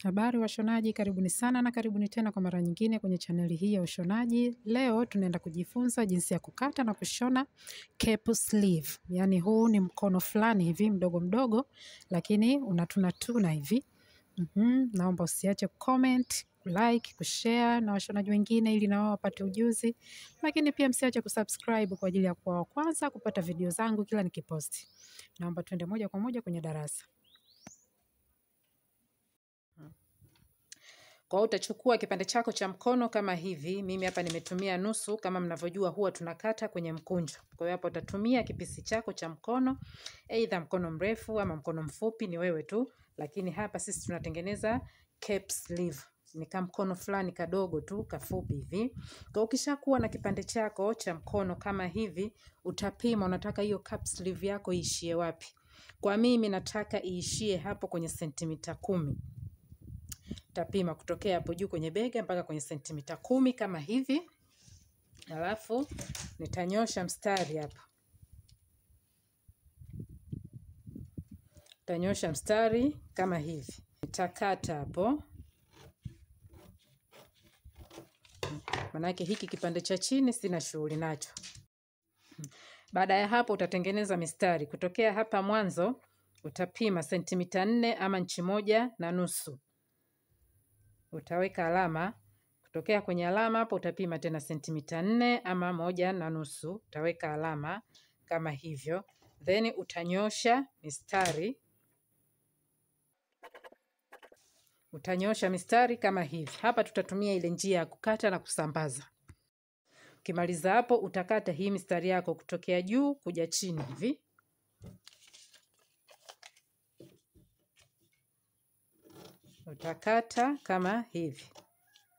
Habari washonaji, karibuni sana na karibuni tena kwa mara nyingine kwenye chaneli hii ya ushonaji. Leo tunaenda kujifunza jinsi ya kukata na kushona cape sleeve. Yaani huu ni mkono fulani hivi mdogo mdogo, lakini unatuna hivi. Naomba usiache comment, like, kushare na washonaji wengine ili na wao wapate ujuzi. Lakini pia msiache kusubscribe kwa ajili ya kuwa wa kwanza kupata video zangu kila nikiposti. Naomba tuende moja kwa moja kwenye darasa. Kwa hiyo utachukua kipande chako cha mkono kama hivi. Mimi hapa nimetumia nusu, kama mnavyojua huwa tunakata kwenye mkunjo. Kwa hiyo hapa utatumia kipisi chako cha mkono, aidha mkono mrefu ama mkono mfupi, ni wewe tu. Lakini hapa sisi tunatengeneza cape sleeve. Ni kama mkono fulani kadogo tu, kafupi hivi. Kwa hiyo ukishakuwa na kipande chako cha mkono kama hivi, utapima unataka hiyo cape sleeve yako iishie wapi. Kwa mimi nataka iishie hapo kwenye sentimita 10. Utapima kutokea hapo juu kwenye bega mpaka kwenye sentimita 10 kama hivi. Alafu nitanyosha mstari hapo. Nitanyosha mstari kama hivi. Nitakata hapo. Manake hiki kipande cha chini sina shughuli nacho. Baada ya hapo utatengeneza mistari. Kutokea hapa mwanzo utapima sentimita 4 ama inchi 1.5. Utaweka alama. Kutokea kwenye alama hapo utapima tena sentimita 4 ama 1.5. Utaweka alama kama hivyo. Then utanyosha mistari. Utanyosha mistari kama hivi. Hapa tutatumia ile njia ya kukata na kusambaza. Ukimaliza hapo utakata hii mistari yako kutokea juu kuja chini hivi. Utakata kama hivi.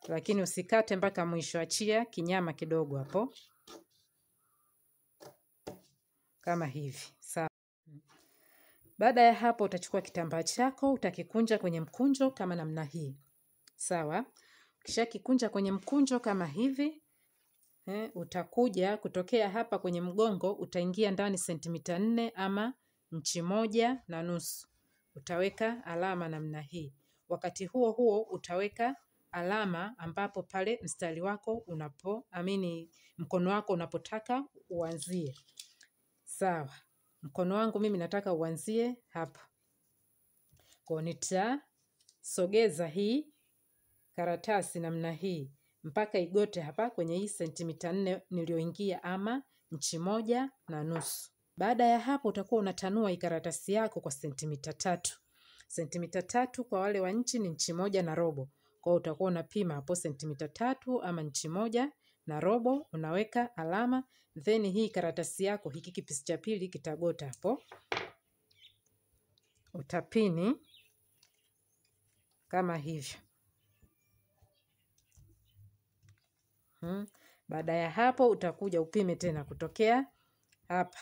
Lakini usikate mpaka mwisho, achia kinyama kidogo hapo. Kama hivi. Sawa. Baada ya hapo utachukua kitambaa chako, utakikunja kwenye mkunjo kama namna hii. Sawa. Kisha kikunja kwenye mkunjo kama hivi, utakuja kutokea hapa kwenye mgongo, utaingia ndani sentimita 4 ama inchi 1.5. Utaweka alama namna hii. Wakati huo huo utaweka alama ambapo pale mstari wako mkono wako unapotaka uanzie. Sawa. Mkono wangu mimi nataka uanzie hapa. Kwa nitasogeza hii karatasi namna hii mpaka igote hapa kwenye hii sentimita 4 nilioingia ama inchi 1.5. Baada ya hapo utakuwa unatanua hii karatasi yako kwa sentimita 3. Sentimita 3 kwa wale wa inchi ni inchi 1.5. Kwa hiyo utakuwa unapima hapo sentimita 3 ama inchi 1.5, unaweka alama, then hii karatasi yako hiki kipisi cha pili kitagota hapo. Utapini kama hivyo. Baada ya hapo utakuja upime tena kutokea hapa.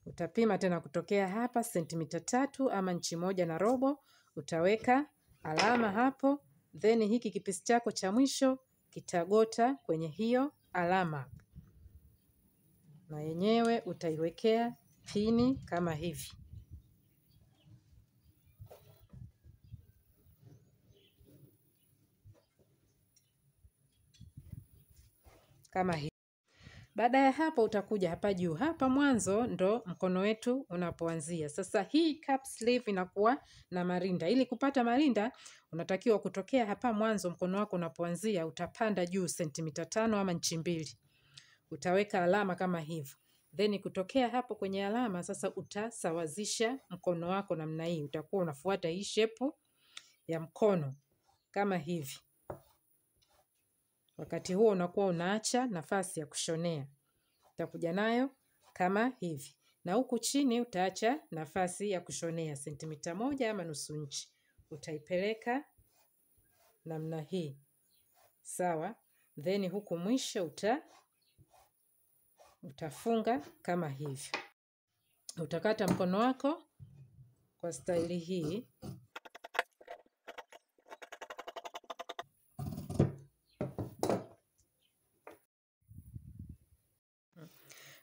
Utapima tena kutokea hapa sentimita 3 ama inchi 1.5. Utaweka alama hapo. Then hiki kipisi chako cha mwisho kitagota kwenye hiyo alama. Na yenyewe utaiwekea pini kama hivi. Kama hivi. Baada ya hapo utakuja hapa juu. Hapa mwanzo ndo mkono wetu unapoanzia. Sasa hii cape sleeve inakuwa na marinda. Ili kupata marinda unatakiwa kutokea hapa mwanzo mkono wako unapoanzia, utapanda juu sentimita 5 ama inchi 2. Utaweka alama kama hivyo. Then kutokea hapo kwenye alama sasa utasawazisha mkono wako namna hii. Utakuwa unafuata hii shape ya mkono kama hivi. Wakati huo unakuwa unaacha nafasi ya kushonea. Utakuja nayo kama hivi. Na huku chini utaacha nafasi ya kushonea sentimita 1 ama nusu inchi. Utaipeleka namna hii. Sawa. Then huku mwisho utafunga kama hivi. Utakata mkono wako kwa staili hii.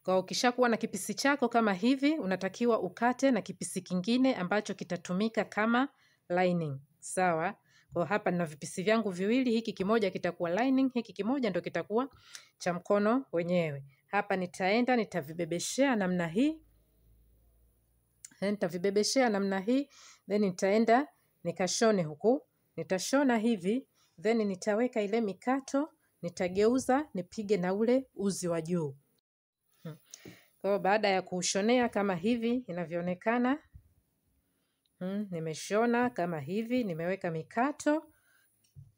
Kwa ukishakuwa na kipisi chako kama hivi, unatakiwa ukate na kipisi kingine ambacho kitatumika kama lining. Sawa? Kwa hapa nina vipisi vyangu viwili, hiki kimoja kitakuwa lining, hiki kimoja ndo kitakuwa cha mkono wenyewe. Hapa nitaenda nitavibebeshea namna hii. Nitavibebeshea namna hii, then nitaenda nikashone huku. Nitashona hivi, then nitaweka ile mikato, nitageuza, nipige na ule uzi wa juu. Kwa baada ya kushonea kama hivi inavyoonekana, nimeshona kama hivi, nimeweka mikato,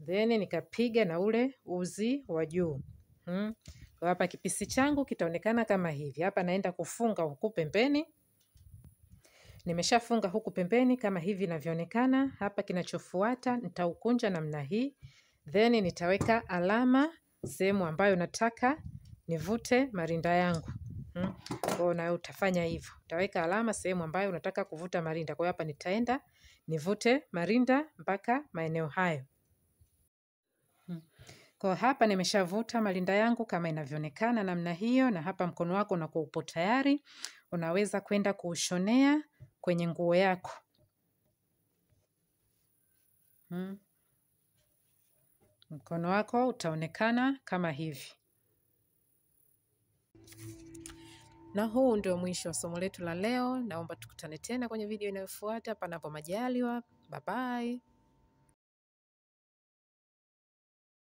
then nikapiga na ule uzi wa juu. Kwa hapa kipisi changu kitaonekana kama hivi. Hapa naenda kufunga huku pembeni. Nimeshafunga huku pembeni kama hivi inavyoonekana. Hapa kinachofuata nitaukunja namna hii. Then nitaweka alama sehemu ambayo nataka nivute marinda yangu. Kwa na utafanya hivyo. Utaweka alama sehemu ambayo unataka kuvuta marinda. Kwa hapa nitaenda nivute marinda mpaka maeneo hayo. Kwa hapa nimeshavuta marinda yangu kama inavyoonekana namna hiyo, na hapa mkono wako unakuwa upo tayari. Unaweza kwenda kuushonea kwenye nguo yako. Mkono wako utaonekana kama hivi. Na huu ndio mwisho wa somo letu la leo. Naomba tukutane tena kwenye video inayofuata panapo majaliwa. Bye bye.